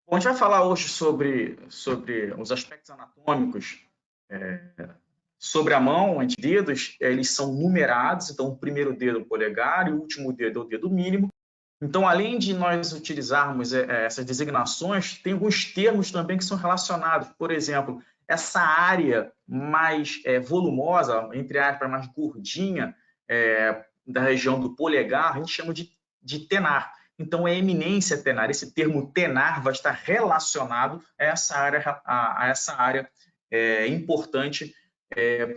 Bom, a gente vai falar hoje sobre os aspectos anatômicos sobre a mão. Os dedos, eles são numerados, então o primeiro dedo é o polegar e o último dedo é o dedo mínimo. Então, além de nós utilizarmos essas designações, tem alguns termos também que são relacionados. Por exemplo, essa área mais volumosa, entre aspas, mais gordinha, da região do polegar, a gente chama de tenar. Então, é eminência tenar. Esse termo tenar vai estar relacionado a essa área importante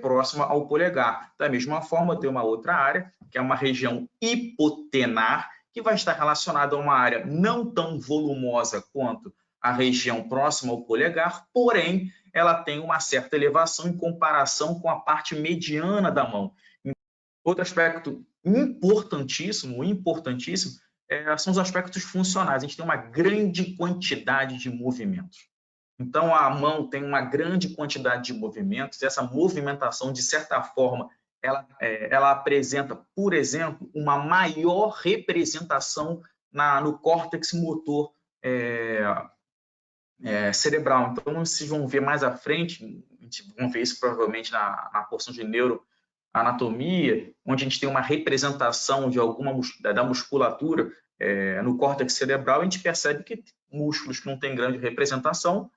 próxima ao polegar. Da mesma forma, tem uma outra área, que é uma região hipotenar, que vai estar relacionada a uma área não tão volumosa quanto a região próxima ao polegar, porém, ela tem uma certa elevação em comparação com a parte mediana da mão. Outro aspecto importantíssimo, são os aspectos funcionais. A gente tem uma grande quantidade de movimentos. Então, a mão tem uma grande quantidade de movimentos, e essa movimentação, de certa forma, ela apresenta, por exemplo, uma maior representação no córtex motor cerebral. Então, vocês vão ver mais à frente, vão ver isso provavelmente na porção de neuroanatomia, onde a gente tem uma representação da musculatura no córtex cerebral, a gente percebe que músculos que não têm grande representação,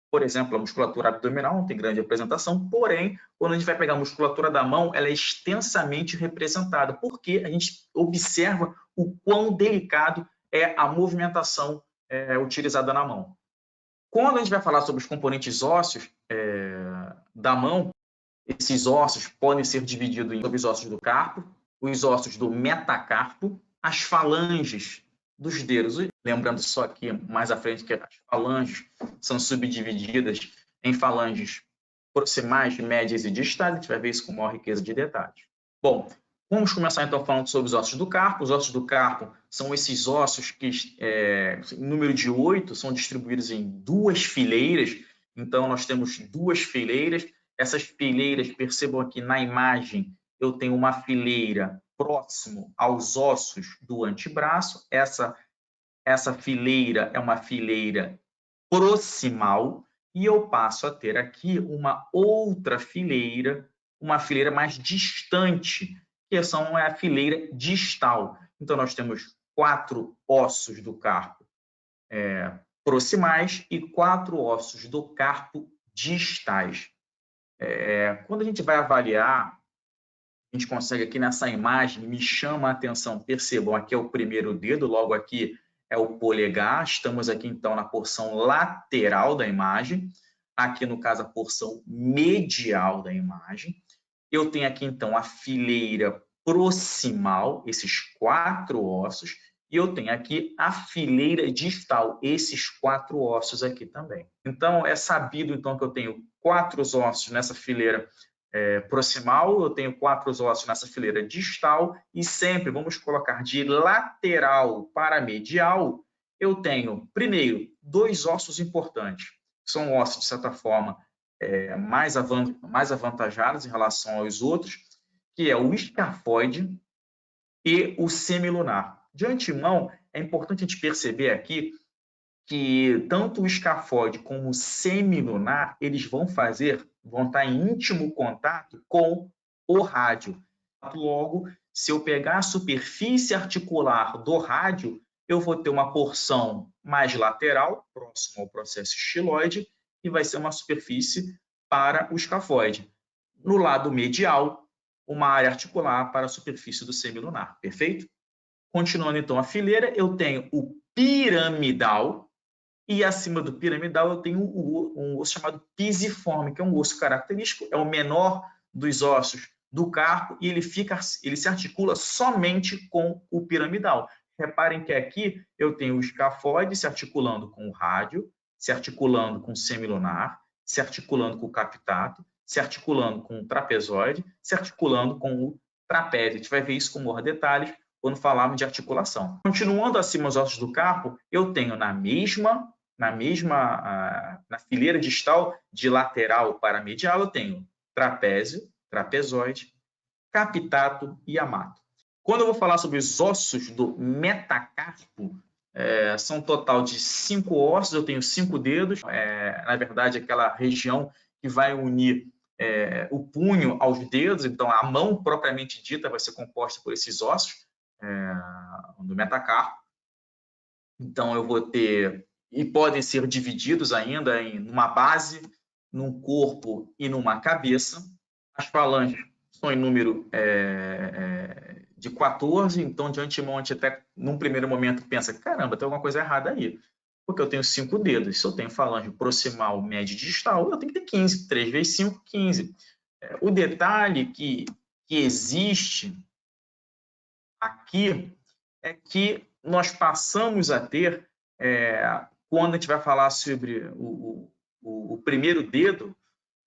por exemplo, a musculatura abdominal não tem grande representação, porém, quando a gente vai pegar a musculatura da mão, ela é extensamente representada, porque a gente observa o quão delicado é a movimentação utilizada na mão. Quando a gente vai falar sobre os componentes ósseos da mão, esses ossos podem ser divididos em os ossos do carpo, os ossos do metacarpo, as falanges dos dedos. Lembrando só aqui mais à frente que as falanges são subdivididas em falanges proximais, médias e distais. A gente vai ver isso com maior riqueza de detalhes. Bom, vamos começar então falando sobre os ossos do carpo. Os ossos do carpo são esses ossos que, em número de 8, são distribuídos em duas fileiras. Então, nós temos duas fileiras. Essas fileiras, percebam aqui na imagem, eu tenho uma fileira próximo aos ossos do antebraço. Essa fileira é uma fileira proximal, e eu passo a ter aqui uma outra fileira, uma fileira mais distante, que é a fileira distal. Então, nós temos 4 ossos do carpo proximais e 4 ossos do carpo distais. Quando a gente vai avaliar, a gente consegue aqui nessa imagem, me chama a atenção, percebam, aqui é o primeiro dedo, logo aqui é o polegar, estamos aqui então na porção lateral da imagem, aqui no caso a porção medial da imagem. Eu tenho aqui então a fileira proximal, esses 4 ossos, e eu tenho aqui a fileira distal, esses 4 ossos aqui também. Então, é sabido então que eu tenho 4 ossos nessa fileira proximal, eu tenho 4 ossos nessa fileira distal, e sempre vamos colocar de lateral para medial, eu tenho, primeiro, 2 ossos importantes. São ossos, de certa forma, mais avantajados em relação aos outros, que é o escafoide e o semilunar. De antemão, é importante a gente perceber aqui que tanto o escafoide como o semilunar, eles vão estar em íntimo contato com o rádio. Logo, se eu pegar a superfície articular do rádio, eu vou ter uma porção mais lateral, próximo ao processo estiloide, e vai ser uma superfície para o escafoide. No lado medial, uma área articular para a superfície do semilunar, perfeito? Continuando então a fileira, eu tenho o piramidal, e acima do piramidal eu tenho um osso chamado pisiforme, que é um osso característico, é o menor dos ossos do carpo, e ele se articula somente com o piramidal. Reparem que aqui eu tenho o escafoide se articulando com o rádio, se articulando com o semilunar, se articulando com o captato, se articulando com o trapezoide, se articulando com o trapézio. A gente vai ver isso com maior detalhes quando falarmos de articulação. Continuando acima dos ossos do carpo, eu tenho na fileira distal, de lateral para medial, eu tenho trapézio, trapezoide, captato e amato. Quando eu vou falar sobre os ossos do metacarpo, São um total de 5 ossos, eu tenho 5 dedos, na verdade, aquela região que vai unir o punho aos dedos, então a mão propriamente dita vai ser composta por esses ossos do metacarpo. Então eu vou ter, e podem ser divididos ainda em uma base, num corpo e numa cabeça. As falanges são em número de 14, então de antemão a gente até num primeiro momento pensa, caramba, tem alguma coisa errada aí, porque eu tenho 5 dedos, se eu tenho falange proximal, média e distal, eu tenho que ter 15, 3 vezes 5, 15. O detalhe que existe aqui é que nós passamos a ter, quando a gente vai falar sobre o primeiro dedo,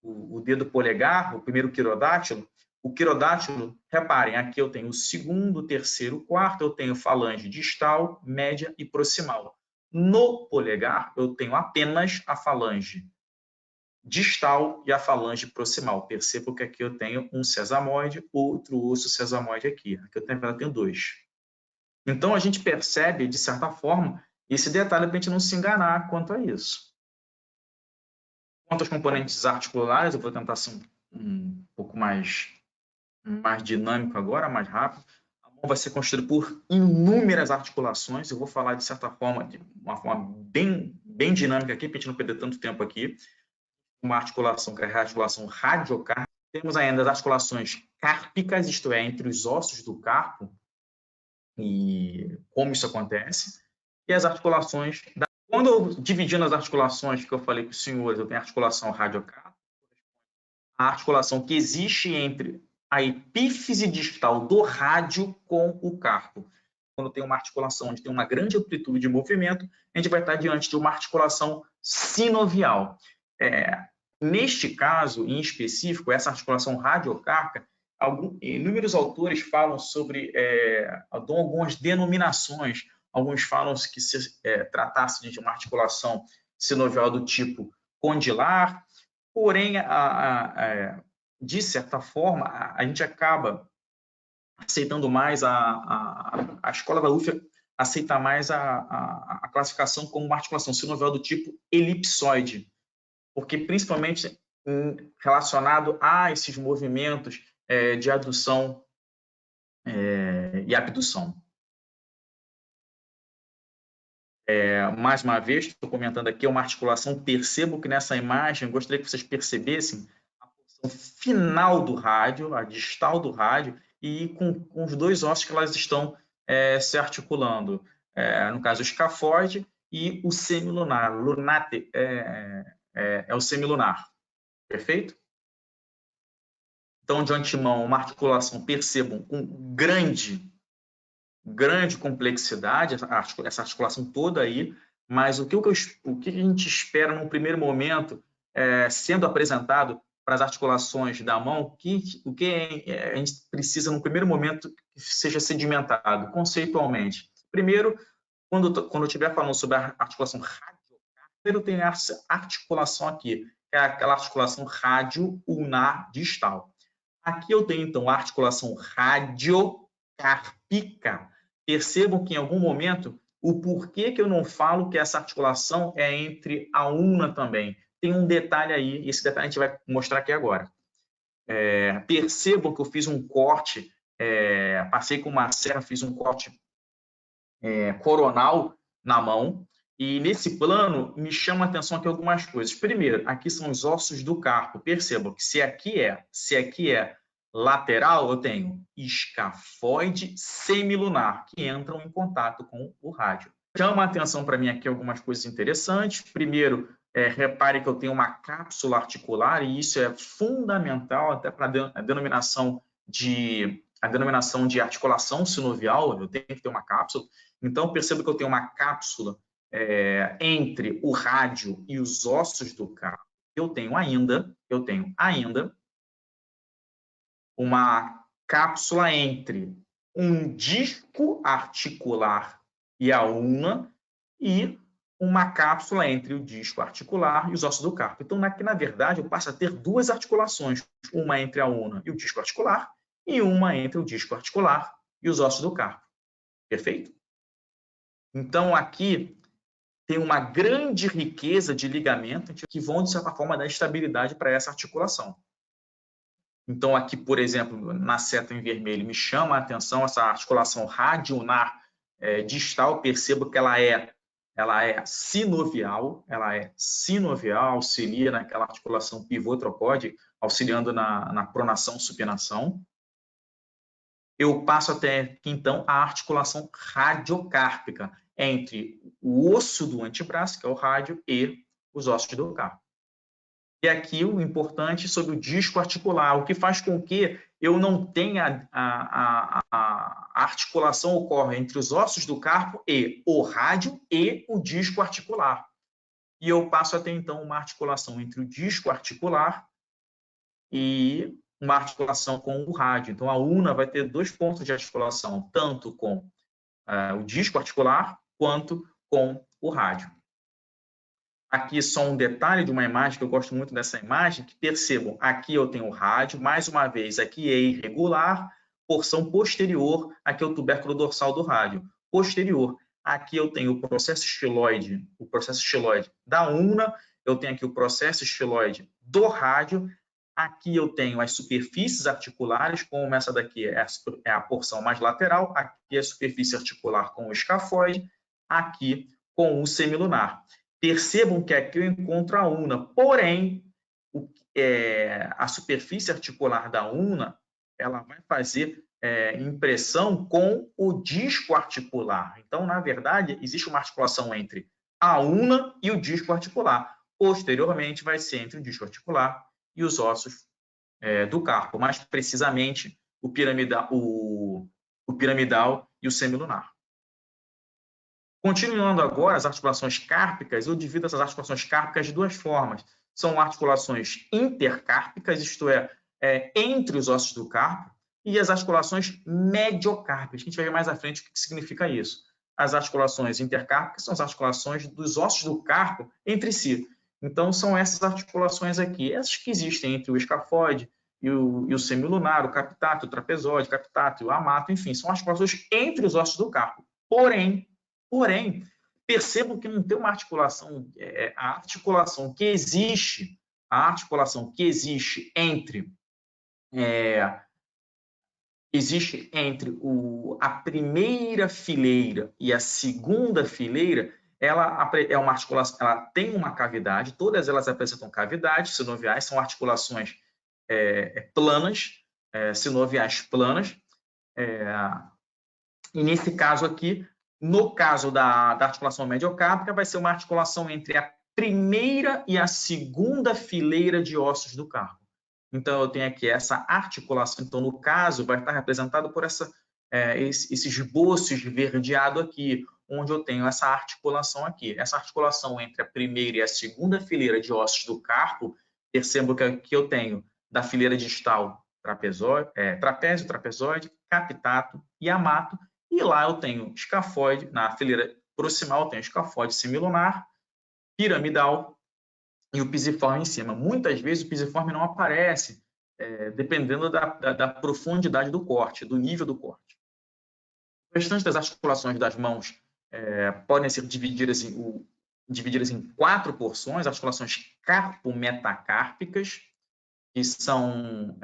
o dedo polegar, o primeiro quirodátilo, o quirodátilo, reparem, aqui eu tenho o segundo, terceiro, quarto, eu tenho falange distal, média e proximal. No polegar, eu tenho apenas a falange distal e a falange proximal. Percebo que aqui eu tenho um sesamoide, outro osso sesamoide aqui. Aqui eu tenho 2. Então, a gente percebe, de certa forma, esse detalhe para a gente não se enganar quanto a isso. Quanto aos componentes articulares, eu vou tentar ser um pouco mais dinâmico agora, mais rápido. A mão vai ser constituída por inúmeras articulações. Eu vou falar, de certa forma, de uma forma bem dinâmica aqui, para a gente não perder tanto tempo aqui. Uma articulação que é a articulação radiocárpica. Temos ainda as articulações cárpicas, isto é, entre os ossos do carpo, e como isso acontece, e as articulações. Quando eu dividindo as articulações que eu falei para os senhores, eu tenho a articulação radiocárpica, a articulação que existe entre a epífise distal do rádio com o carpo. Quando tem uma articulação onde tem uma grande amplitude de movimento, a gente vai estar diante de uma articulação sinovial. Neste caso, em específico, essa articulação radiocárpica, inúmeros autores falam sobre, dão algumas denominações. Alguns falam que se tratasse de uma articulação sinovial do tipo condilar, porém, de certa forma, a gente acaba aceitando mais, a escola da UF aceita mais a classificação como uma articulação sinovial do tipo elipsoide, porque principalmente relacionado a esses movimentos de adução e abdução. Mais uma vez, estou comentando aqui, é uma articulação. Percebo que nessa imagem, gostaria que vocês percebessem a porção final do rádio, a distal do rádio, e com os 2 ossos que elas estão se articulando. No caso, o escafoide e o semilunar. Lunate é o semilunar. Perfeito? Então, de antemão, uma articulação, percebam, com grande complexidade, essa articulação toda aí, mas o que a gente espera num primeiro momento, sendo apresentado para as articulações da mão, o que a gente precisa num primeiro momento que seja sedimentado conceitualmente. Primeiro, quando eu estiver falando sobre a articulação radiocárpica, primeiro tem essa articulação aqui, que é aquela articulação radio-ulnar distal. Aqui eu tenho, então, a articulação radiocárpica. Percebam que, em algum momento, o porquê que eu não falo que essa articulação é entre a ulna também. Tem um detalhe aí, e esse detalhe a gente vai mostrar aqui agora. Percebam que eu fiz um corte, passei com uma serra, fiz um corte coronal na mão, e nesse plano me chama a atenção aqui algumas coisas. Primeiro, aqui são os ossos do carpo. Percebam que se aqui é lateral, eu tenho escafoide semilunar, que entram em contato com o rádio. Chama a atenção para mim aqui algumas coisas interessantes. Primeiro, repare que eu tenho uma cápsula articular, e isso é fundamental até para a denominação de articulação sinovial. Eu tenho que ter uma cápsula. Então, percebo que eu tenho uma cápsula entre o rádio e os ossos do carpo. Eu tenho ainda uma cápsula entre um disco articular e a ulna, e uma cápsula entre o disco articular e os ossos do carpo. Então, na verdade, eu passo a ter 2 articulações, uma entre a ulna e o disco articular, e uma entre o disco articular e os ossos do carpo. Perfeito? Então, aqui tem uma grande riqueza de ligamento que vão, de certa forma, dar estabilidade para essa articulação. Então, aqui, por exemplo, na seta em vermelho, me chama a atenção essa articulação radioulnar distal. Percebo que ela é sinovial, auxilia naquela articulação pivô-trocóide, auxiliando na pronação, supinação. Eu passo até aqui, então, a articulação radiocárpica, entre o osso do antebraço, que é o rádio, e os ossos do carpo. E aqui o importante sobre o disco articular, o que faz com que eu não tenha a articulação ocorre entre os ossos do carpo e o rádio e o disco articular. E eu passo a ter, então, uma articulação entre o disco articular e uma articulação com o rádio. Então, a una vai ter 2 pontos de articulação, tanto com o disco articular quanto com o rádio. Aqui só um detalhe de uma imagem, que eu gosto muito dessa imagem, que percebam, aqui eu tenho o rádio, mais uma vez, aqui é irregular, porção posterior, aqui é o tubérculo dorsal do rádio, posterior. Aqui eu tenho o processo estiloide da una, eu tenho aqui o processo estiloide do rádio, aqui eu tenho as superfícies articulares, como essa daqui é a porção mais lateral, aqui é a superfície articular com o escafoide, aqui com o semilunar. Percebam que aqui eu encontro a una, porém, a superfície articular da una, ela vai fazer impressão com o disco articular. Então, na verdade, existe uma articulação entre a una e o disco articular. Posteriormente, vai ser entre o disco articular e os ossos do carpo, mais precisamente o piramidal e o semilunar. Continuando agora, as articulações cárpicas, eu divido essas articulações cárpicas de 2 formas. São articulações intercárpicas, isto é, entre os ossos do carpo, e as articulações mediocárpicas, que a gente vai ver mais à frente o que significa isso. As articulações intercárpicas são as articulações dos ossos do carpo entre si. Então, são essas articulações aqui, essas que existem entre o escafoide e o semilunar, o capitato, o trapezóide, o capitato e o amato, enfim, são articulações entre os ossos do carpo. Porém, percebam que não tem uma articulação, a articulação que existe entre a primeira fileira e a segunda fileira, ela é uma articulação, ela tem uma cavidade, todas elas apresentam cavidades sinoviais, são articulações planas, sinoviais planas, e nesse caso aqui, no caso da articulação mediocárpica, vai ser uma articulação entre a primeira e a segunda fileira de ossos do carpo. Então, eu tenho aqui essa articulação. Então, no caso, vai estar representado por esse esboço esverdeado aqui, onde eu tenho essa articulação aqui. Essa articulação entre a primeira e a segunda fileira de ossos do carpo, percebo que aqui eu tenho da fileira distal trapézio, trapezóide, capitato e amato, e lá eu tenho escafoide, na fileira proximal eu tenho escafoide semilunar, piramidal e o pisiforme em cima. Muitas vezes o pisiforme não aparece, dependendo da profundidade do corte, do nível do corte. O restante das articulações das mãos podem ser divididas em 4 porções, articulações carpo-metacárpicas, que são,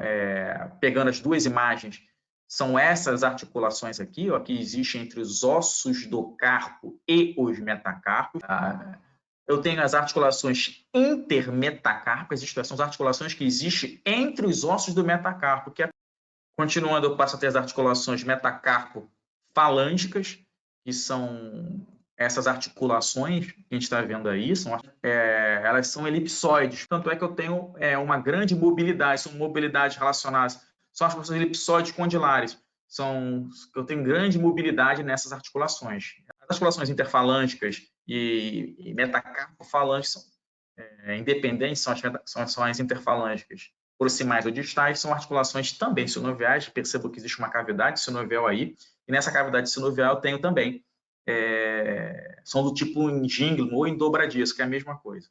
pegando as 2 imagens, são essas articulações aqui, ó, que existem entre os ossos do carpo e os metacarpos. Eu tenho as articulações intermetacárpicas, isto é, são as articulações que existem entre os ossos do metacarpo. Continuando, eu passo a ter as articulações metacarpo-falângicas, que são essas articulações que a gente está vendo aí, elas são elipsoides. Tanto é que eu tenho uma grande mobilidade, são mobilidades relacionadas, são articulações elipsoides condilares. Eu tenho grande mobilidade nessas articulações. As articulações interfalângicas e metacarpofalângicas são independentes, são as interfalângicas proximais ou distais, são articulações também sinoviais. Percebo que existe uma cavidade sinovial aí, e nessa cavidade sinovial eu tenho também são do tipo em ginglio ou em dobradiço, que é a mesma coisa.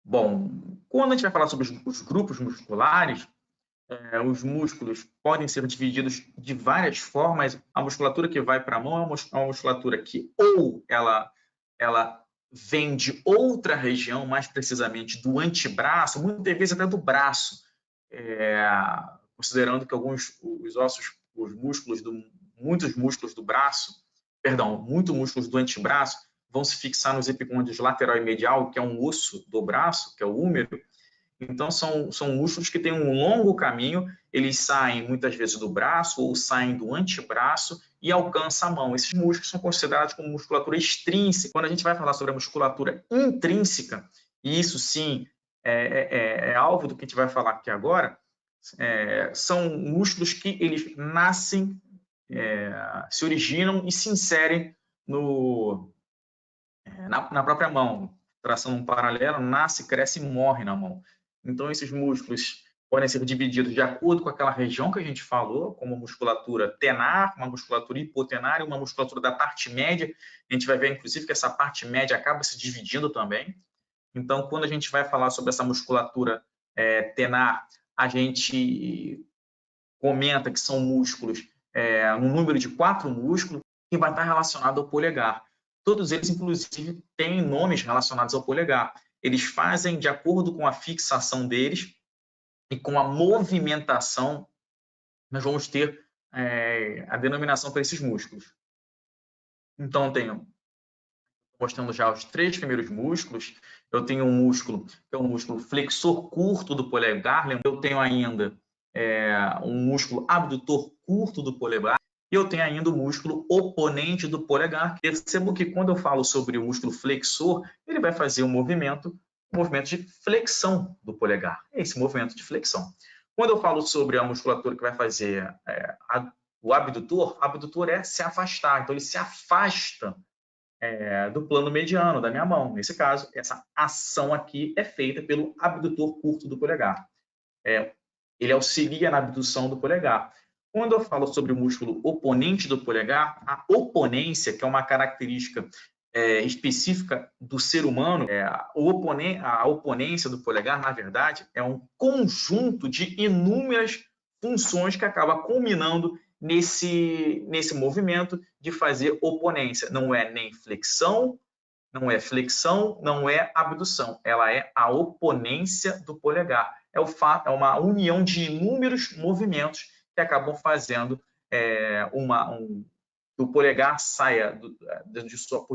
Bom, quando a gente vai falar sobre os grupos musculares, os músculos podem ser divididos de várias formas. A musculatura que vai para a mão é uma musculatura que ou ela vem de outra região, mais precisamente do antebraço, muitas vezes até do braço, considerando que muitos músculos do braço, muitos músculos do antebraço vão se fixar nos epicôndios lateral e medial, que é um osso do braço, que é o húmero. Então, são músculos que têm um longo caminho, eles saem muitas vezes do braço ou saem do antebraço e alcançam a mão. Esses músculos são considerados como musculatura extrínseca. Quando a gente vai falar sobre a musculatura intrínseca, e isso sim é alvo do que a gente vai falar aqui agora, são músculos que eles nascem, se originam e se inserem na própria mão. Traçando um paralelo, nasce, cresce e morre na mão. Então, esses músculos podem ser divididos de acordo com aquela região que a gente falou, como a musculatura tenar, uma musculatura hipotenar e uma musculatura da parte média. A gente vai ver, inclusive, que essa parte média acaba se dividindo também. Então, quando a gente vai falar sobre essa musculatura tenar, a gente comenta que são músculos, um número de 4 músculos, que vai estar relacionado ao polegar. Todos eles, inclusive, têm nomes relacionados ao polegar. Eles fazem de acordo com a fixação deles e com a movimentação, nós vamos ter a denominação para esses músculos. Então, mostrando já os 3 primeiros músculos, eu tenho um músculo, que é um músculo flexor curto do polegar, eu tenho ainda um músculo abdutor curto do polegar, e eu tenho ainda o músculo oponente do polegar. Percebo que quando eu falo sobre o músculo flexor, ele vai fazer um movimento de flexão do polegar. É esse movimento de flexão. Quando eu falo sobre a musculatura que vai fazer o abdutor é se afastar. Então, ele se afasta do plano mediano da minha mão. Nesse caso, essa ação aqui é feita pelo abdutor curto do polegar. Ele auxilia na abdução do polegar. Quando eu falo sobre o músculo oponente do polegar, a oponência, que é uma característica específica do ser humano, a oponência do polegar, na verdade, é um conjunto de inúmeras funções que acaba culminando nesse movimento de fazer oponência. Não é nem flexão, não é flexão, não é abdução. Ela é a oponência do polegar. É uma união de inúmeros movimentos que acabam fazendo que o polegar saia de sua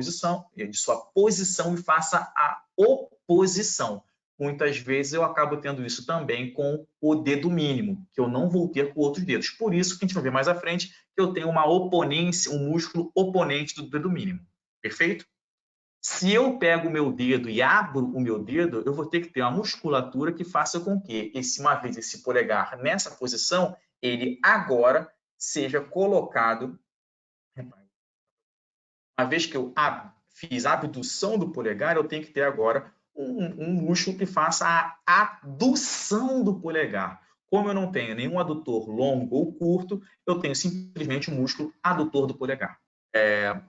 posição e faça a oposição. Muitas vezes eu acabo tendo isso também com o dedo mínimo, que eu não vou ter com outros dedos. Por isso que a gente vai ver mais à frente que eu tenho uma oponência, um músculo oponente do dedo mínimo. Perfeito? Se eu pego o meu dedo e abro o meu dedo, eu vou ter que ter uma musculatura que faça com que, uma vez esse polegar nessa posição, ele agora seja colocado. Uma vez que eu fiz a abdução do polegar, eu tenho que ter agora um músculo que faça a adução do polegar. Como eu não tenho nenhum adutor longo ou curto, eu tenho simplesmente um músculo adutor do polegar.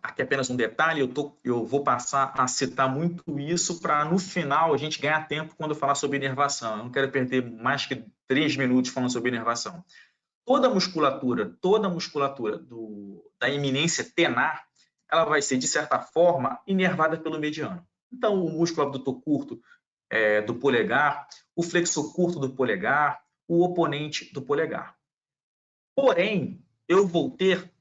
Aqui apenas um detalhe, eu vou passar a citar muito isso para, no final, a gente ganhar tempo quando eu falar sobre inervação. Eu não quero perder mais que 3 minutos falando sobre inervação. Toda a musculatura da eminência tenar, ela vai ser, de certa forma, inervada pelo mediano. Então, o músculo abdutor curto do polegar, o flexor curto do polegar, o oponente do polegar. Porém, eu vou ter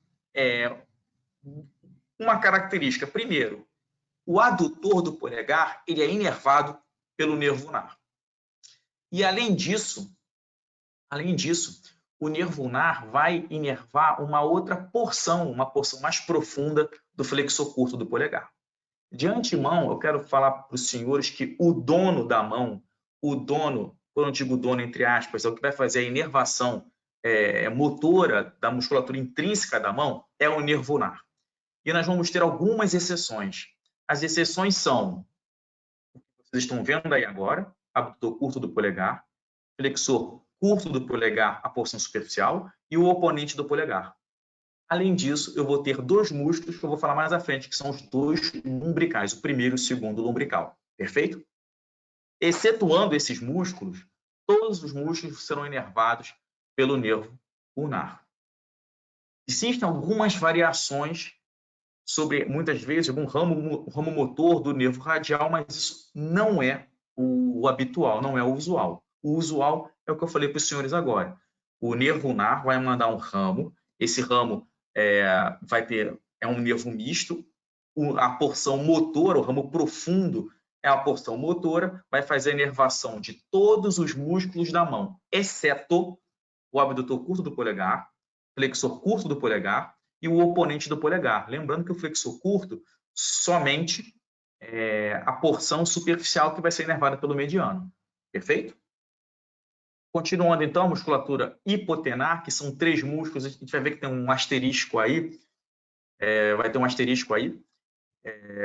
uma característica. Primeiro, o adutor do polegar ele é inervado pelo nervo ulnar. E, além disso, o nervo ulnar vai inervar uma outra porção, uma porção mais profunda do flexor curto do polegar. De antemão, eu quero falar para os senhores que o dono da mão, quando eu digo dono entre aspas, é o que vai fazer a inervação motora da musculatura intrínseca da mão, é o nervo ulnar. E nós vamos ter algumas exceções. As exceções são, vocês estão vendo aí agora, abdutor curto do polegar, flexor curto do polegar, a porção superficial, e o oponente do polegar. Além disso, eu vou ter 2 músculos que eu vou falar mais à frente, que são os 2 lumbricais, o primeiro e o segundo lumbrical. Perfeito? Excetuando esses músculos, todos os músculos serão inervados pelo nervo ulnar. Existem algumas variações sobre, muitas vezes, algum ramo motor do nervo radial, mas isso não é o habitual, não é o usual. O usual é o que eu falei para os senhores agora. O nervo ulnar vai mandar um ramo, esse ramo é um nervo misto, a porção motora, o ramo profundo, é a porção motora, vai fazer a inervação de todos os músculos da mão, exceto o abdutor curto do polegar, flexor curto do polegar e o oponente do polegar. Lembrando que o flexor curto, somente a porção superficial que vai ser inervada pelo mediano. Perfeito? Continuando, então, a musculatura hipotenar, que são 3 músculos, a gente vai ver que tem um asterisco aí, vai ter um asterisco aí,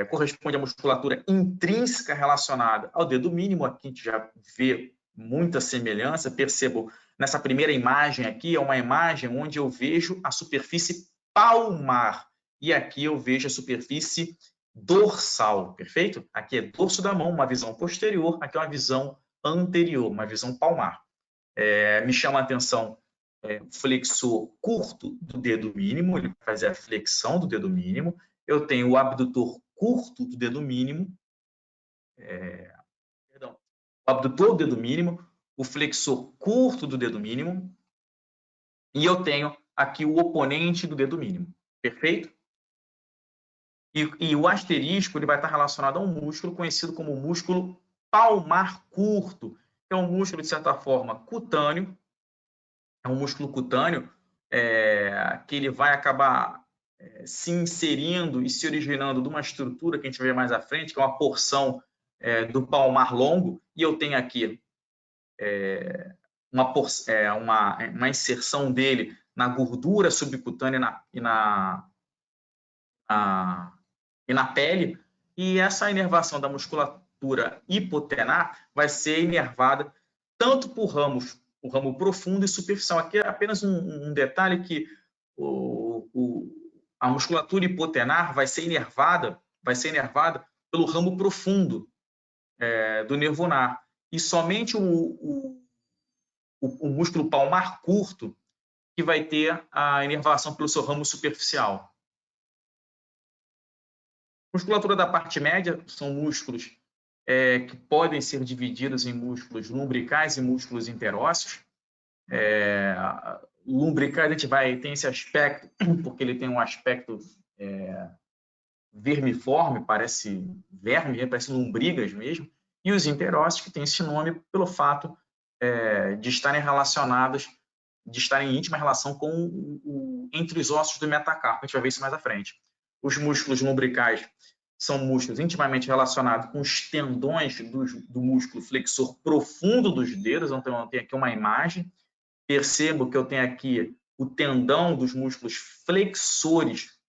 corresponde à musculatura intrínseca relacionada ao dedo mínimo. Aqui a gente já vê muita semelhança. Percebo, nessa primeira imagem aqui, é uma imagem onde eu vejo a superfície palmar, e aqui eu vejo a superfície dorsal, perfeito? Aqui é dorso da mão, uma visão posterior, aqui é uma visão anterior, uma visão palmar. Me chama a atenção o flexor curto do dedo mínimo, ele vai fazer a flexão do dedo mínimo. Eu tenho o abdutor curto do dedo mínimo, o abdutor do dedo mínimo, o flexor curto do dedo mínimo, e eu tenho aqui o oponente do dedo mínimo, perfeito? E o asterisco ele vai estar relacionado a um músculo conhecido como músculo palmar curto, que é um músculo, de certa forma, cutâneo, é um músculo cutâneo que ele vai acabar se inserindo e se originando de uma estrutura que a gente vai ver mais à frente, que é uma porção do palmar longo, e eu tenho aqui uma inserção dele na gordura subcutânea e na pele, e essa inervação da musculatura hipotenar vai ser inervada tanto por ramos, o ramo profundo e superficial. Aqui é apenas um detalhe que a musculatura hipotenar vai ser inervada pelo ramo profundo do nervo ulnar, e somente o músculo palmar curto que vai ter a inervação pelo seu ramo superficial. Musculatura da parte média são músculos que podem ser divididos em músculos lumbricais e músculos interósseos. Lumbricais a gente tem esse aspecto, porque ele tem um aspecto vermiforme, parece verme, parece lombrigas mesmo, e os interósseos, que tem esse nome pelo fato de estarem relacionados, de estarem em íntima relação entre os ossos do metacarpo. A gente vai ver isso mais à frente. Os músculos lumbricais são músculos intimamente relacionados com os tendões do músculo flexor profundo dos dedos. Então, eu tenho aqui uma imagem. Percebo que eu tenho aqui o tendão dos músculos flexores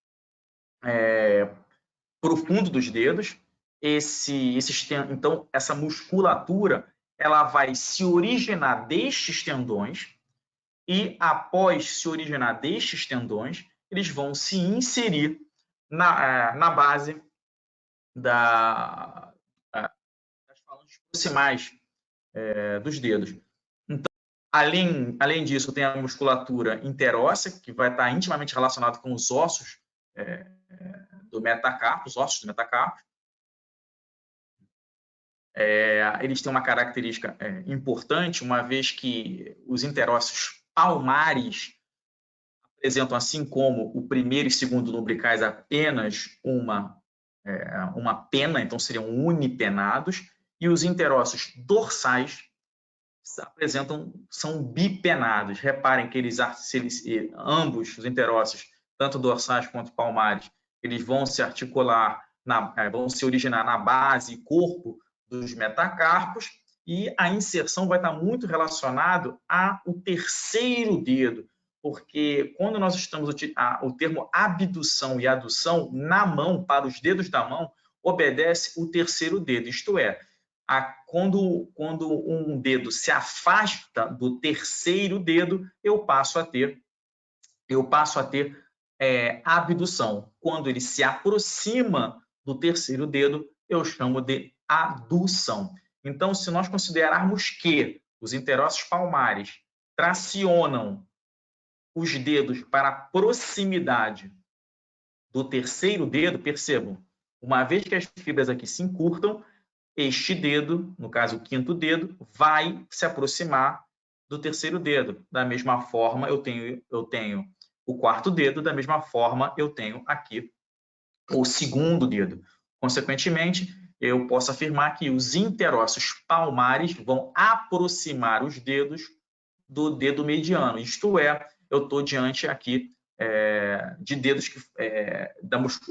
profundo dos dedos. Então, essa musculatura ela vai se originar destes tendões, e após se originar destes tendões, eles vão se inserir na base das falanges proximais dos dedos. Então, além disso, tem a musculatura interóssea, que vai estar intimamente relacionada com os ossos do metacarpo, os ossos do metacarpo. Eles têm uma característica importante, uma vez que os interósseos palmares apresentam, assim como o primeiro e segundo lumbricais, apenas uma pena, então seriam unipenados, e os interósseos dorsais são bipenados. Reparem que ambos os interósseos, tanto dorsais quanto palmares, eles vão se articular, vão se originar na base e corpo dos metacarpos, e a inserção vai estar muito relacionado ao terceiro dedo, porque quando nós estamos o termo abdução e adução na mão, para os dedos da mão, obedece o terceiro dedo, isto é, quando um dedo se afasta do terceiro dedo, eu passo a ter abdução. Quando ele se aproxima do terceiro dedo, eu chamo de adução. Então, se nós considerarmos que os interósseos palmares tracionam os dedos para a proximidade do terceiro dedo, percebam, uma vez que as fibras aqui se encurtam, este dedo, no caso o quinto dedo, vai se aproximar do terceiro dedo. Da mesma forma, eu tenho o quarto dedo, da mesma forma, eu tenho aqui o segundo dedo. Consequentemente, eu posso afirmar que os interósseos palmares vão aproximar os dedos do dedo mediano. Isto é, eu estou diante aqui de dedos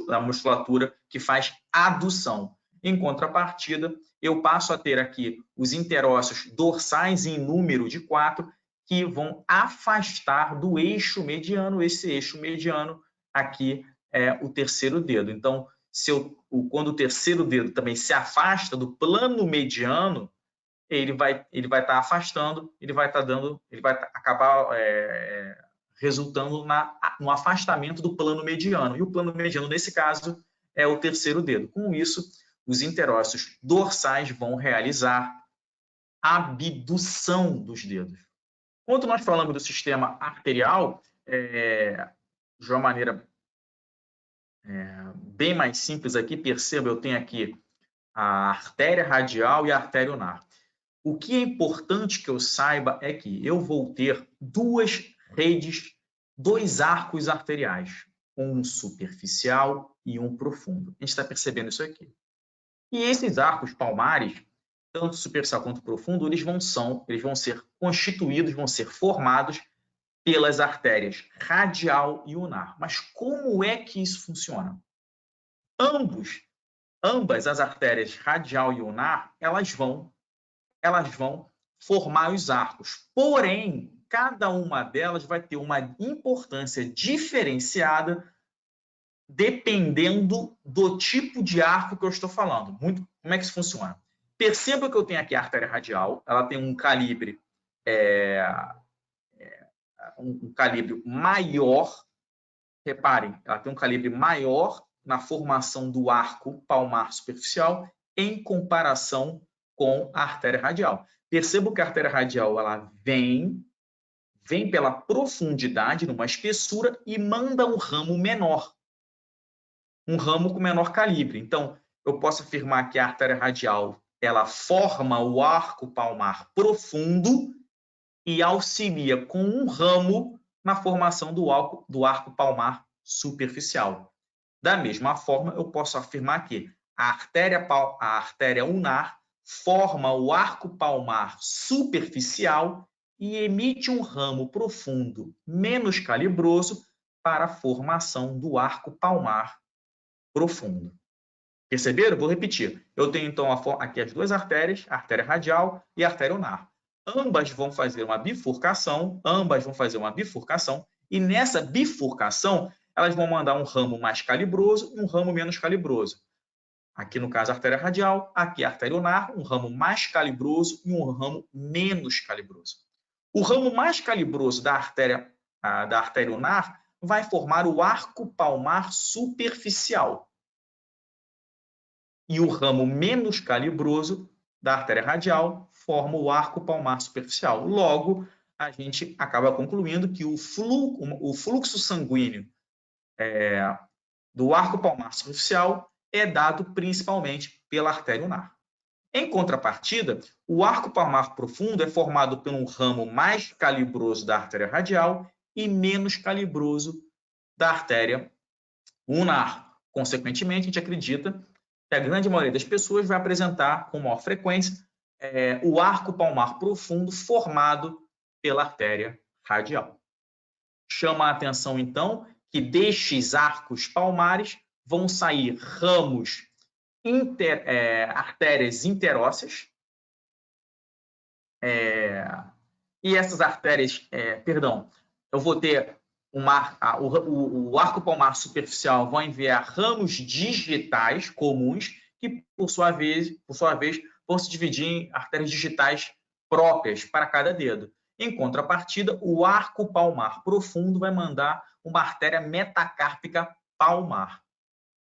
da musculatura que faz adução. Em contrapartida, eu passo a ter aqui os interósseos dorsais em número de 4, que vão afastar do eixo mediano. Esse eixo mediano aqui é o terceiro dedo. Então, quando o terceiro dedo também se afasta do plano mediano, ele vai estar afastando, ele vai acabar resultando no afastamento do plano mediano. E o plano mediano, nesse caso, é o terceiro dedo. Com isso, os interósseos dorsais vão realizar abdução dos dedos. Quando nós falamos do sistema arterial, de uma maneira bem mais simples aqui, perceba, eu tenho aqui a artéria radial e a artéria ulnar. O que é importante que eu saiba é que eu vou ter duas redes, dois arcos arteriais, um superficial e um profundo. A gente está percebendo isso aqui. E esses arcos palmares, tanto superficial quanto profundo, eles vão ser constituídos, vão ser formados pelas artérias radial e ulnar. Mas como é que isso funciona? Ambas as artérias radial e ulnar, elas vão formar os arcos. Porém, cada uma delas vai ter uma importância diferenciada dependendo do tipo de arco que eu estou falando. Como é que isso funciona? Perceba que eu tenho aqui a artéria radial, ela tem um calibre maior. Reparem, ela tem um calibre maior na formação do arco palmar superficial em comparação com a artéria radial. Percebo que a artéria radial ela vem pela profundidade, numa espessura, e manda um ramo menor, um ramo com menor calibre. Então, eu posso afirmar que a artéria radial ela forma o arco palmar profundo e auxilia com um ramo na formação do arco palmar superficial. Da mesma forma, eu posso afirmar que a artéria ulnar forma o arco palmar superficial e emite um ramo profundo menos calibroso para a formação do arco palmar profundo. Perceberam? Vou repetir. Eu tenho, então, aqui as duas artérias, a artéria radial e a artéria ulnar. Ambas vão fazer uma bifurcação, e nessa bifurcação, elas vão mandar um ramo mais calibroso e um ramo menos calibroso. Aqui, no caso, a artéria radial, aqui a artéria ulnar, um ramo mais calibroso e um ramo menos calibroso. O ramo mais calibroso da artéria ulnar vai formar o arco palmar superficial. E o ramo menos calibroso da artéria radial forma o arco palmar superficial. Logo, a gente acaba concluindo que o fluxo sanguíneo do arco palmar superficial é dado principalmente pela artéria ulnar. Em contrapartida, o arco palmar profundo é formado por um ramo mais calibroso da artéria radial e menos calibroso da artéria ulnar. Consequentemente, a gente acredita que a grande maioria das pessoas vai apresentar com maior frequência o arco palmar profundo formado pela artéria radial. Chama a atenção, então, que destes arcos palmares vão sair ramos, artérias interósseas, e essas artérias, eu vou ter o arco palmar superficial vai enviar ramos digitais comuns que, por sua vez, vão se dividir em artérias digitais próprias para cada dedo. Em contrapartida, o arco palmar profundo vai mandar uma artéria metacárpica palmar.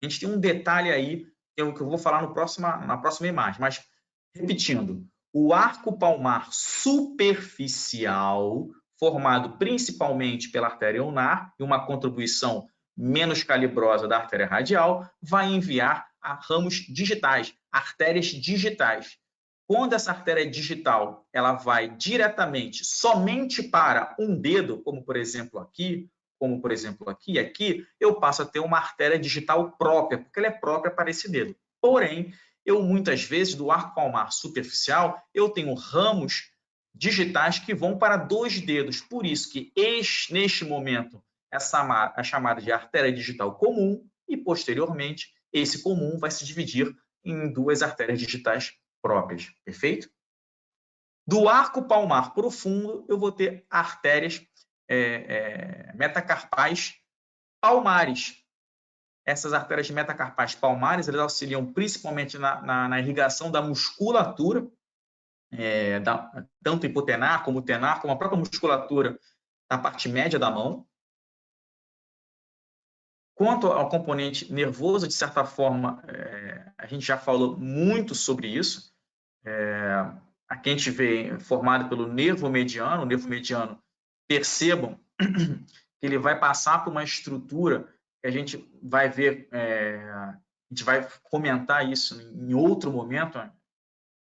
A gente tem um detalhe aí que eu vou falar na próxima imagem, mas repetindo, o arco palmar superficial formado principalmente pela artéria ulnar e uma contribuição menos calibrosa da artéria radial, vai enviar a ramos digitais, artérias digitais. Quando essa artéria digital ela vai diretamente somente para um dedo, como por exemplo aqui, e aqui, eu passo a ter uma artéria digital própria, porque ela é própria para esse dedo. Porém, eu muitas vezes, do arco palmar superficial, eu tenho ramos digitais que vão para 2 dedos. Por isso que, neste momento, é chamada de artéria digital comum e, posteriormente, esse comum vai se dividir em 2 artérias digitais próprias. Perfeito? Do arco palmar profundo, eu vou ter artérias metacarpais palmares. Essas artérias metacarpais palmares, elas auxiliam principalmente na irrigação da musculatura, tanto hipotenar como tenar, como a própria musculatura da parte média da mão. Quanto ao componente nervoso, de certa forma, a gente já falou muito sobre isso. Aqui a gente vê formado pelo nervo mediano. O nervo mediano, percebam que ele vai passar por uma estrutura que a gente vai ver, a gente vai comentar isso em outro momento,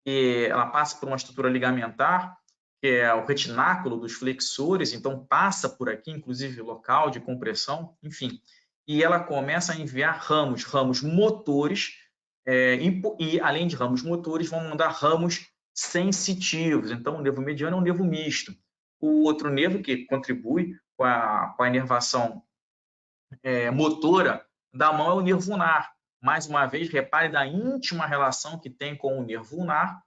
que ela passa por uma estrutura ligamentar, que é o retináculo dos flexores, então passa por aqui, inclusive local de compressão, enfim, e ela começa a enviar ramos motores, e além de ramos motores, vão mandar ramos sensitivos. Então, o nervo mediano é um nervo misto. O outro nervo que contribui com a inervação motora da mão é o nervo ulnar. Mais uma vez, repare da íntima relação que tem com o nervo ulnar,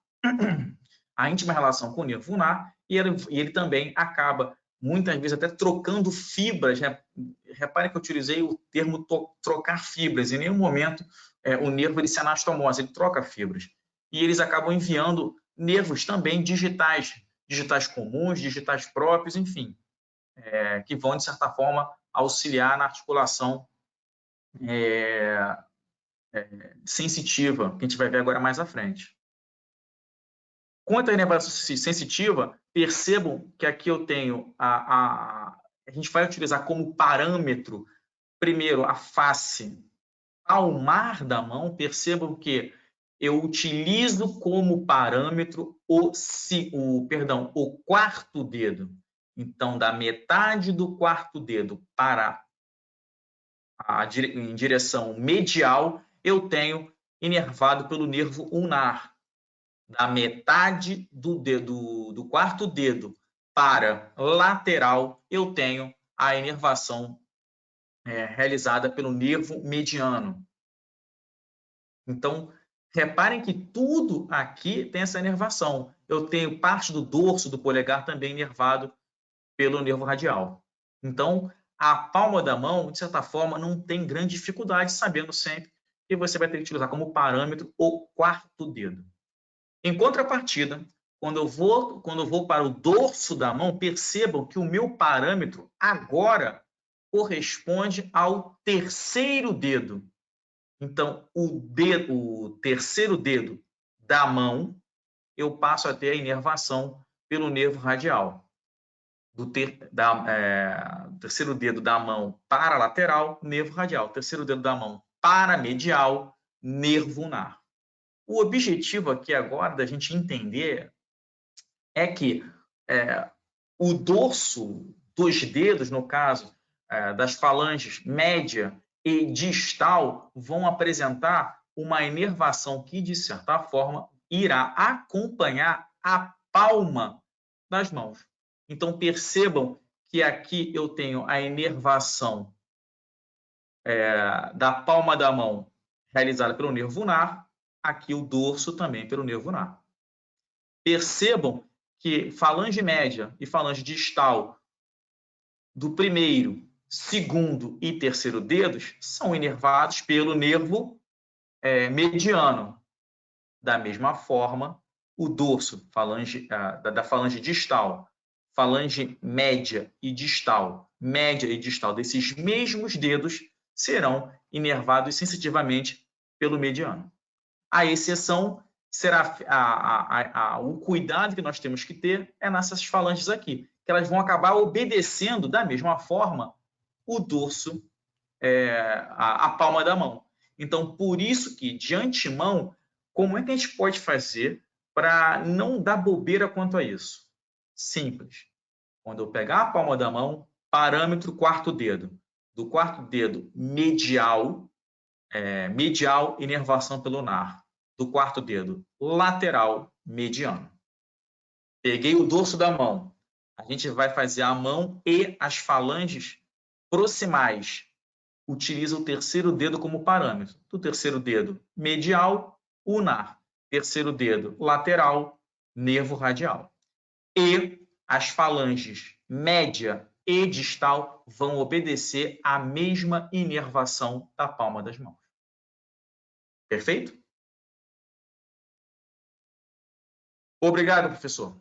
a íntima relação com o nervo ulnar, e ele também acaba, muitas vezes, até trocando fibras. Repare que eu utilizei o termo trocar fibras. Em nenhum momento o nervo ele se anastomose, ele troca fibras. E eles acabam enviando nervos também digitais comuns, digitais próprios, enfim, que vão, de certa forma, auxiliar na articulação sensitiva, que a gente vai ver agora mais à frente. Quanto à inervação sensitiva, percebam que aqui eu tenho a gente vai utilizar como parâmetro, primeiro, a face palmar da mão. Percebam que eu utilizo como parâmetro o quarto dedo. Então, da metade do quarto dedo para em direção medial, eu tenho inervado pelo nervo ulnar. Da metade do quarto dedo para lateral, eu tenho a inervação realizada pelo nervo mediano. Então, reparem que tudo aqui tem essa inervação. Eu tenho parte do dorso do polegar também inervado pelo nervo radial. Então, a palma da mão, de certa forma, não tem grande dificuldade, sabendo sempre que você vai ter que utilizar como parâmetro o quarto dedo. Em contrapartida, quando eu vou para o dorso da mão, percebam que o meu parâmetro agora corresponde ao terceiro dedo. Então, o terceiro dedo da mão, eu passo a ter a inervação pelo nervo radial. Do terceiro dedo da mão para lateral, nervo radial. Terceiro dedo da mão para medial, nervo ulnar. O objetivo aqui agora da gente entender é que o dorso dos dedos, no caso das falanges média e distal, vão apresentar uma inervação que, de certa forma, irá acompanhar a palma das mãos. Então, percebam que aqui eu tenho a inervação da palma da mão realizada pelo nervo ulnar, aqui o dorso também pelo nervo ulnar. Percebam que falange média e falange distal do primeiro, segundo e terceiro dedos são inervados pelo nervo mediano. Da mesma forma, o dorso da falange distal, falange média e distal desses mesmos dedos serão inervados sensitivamente pelo mediano. A exceção será o cuidado que nós temos que ter nessas falanges aqui, que elas vão acabar obedecendo da mesma forma o dorso, a palma da mão. Então, por isso que, de antemão, como é que a gente pode fazer para não dar bobeira quanto a isso? Simples. Quando eu pegar a palma da mão, parâmetro quarto dedo. Do quarto dedo medial, medial, inervação pelunar. Do quarto dedo lateral, mediano. Peguei o dorso da mão. A gente vai fazer a mão e as falanges proximais. Utiliza o terceiro dedo como parâmetro. Do terceiro dedo medial, ulnar. Terceiro dedo lateral, nervo radial. E as falanges média e distal vão obedecer à mesma inervação da palma das mãos. Perfeito? Obrigado, professor.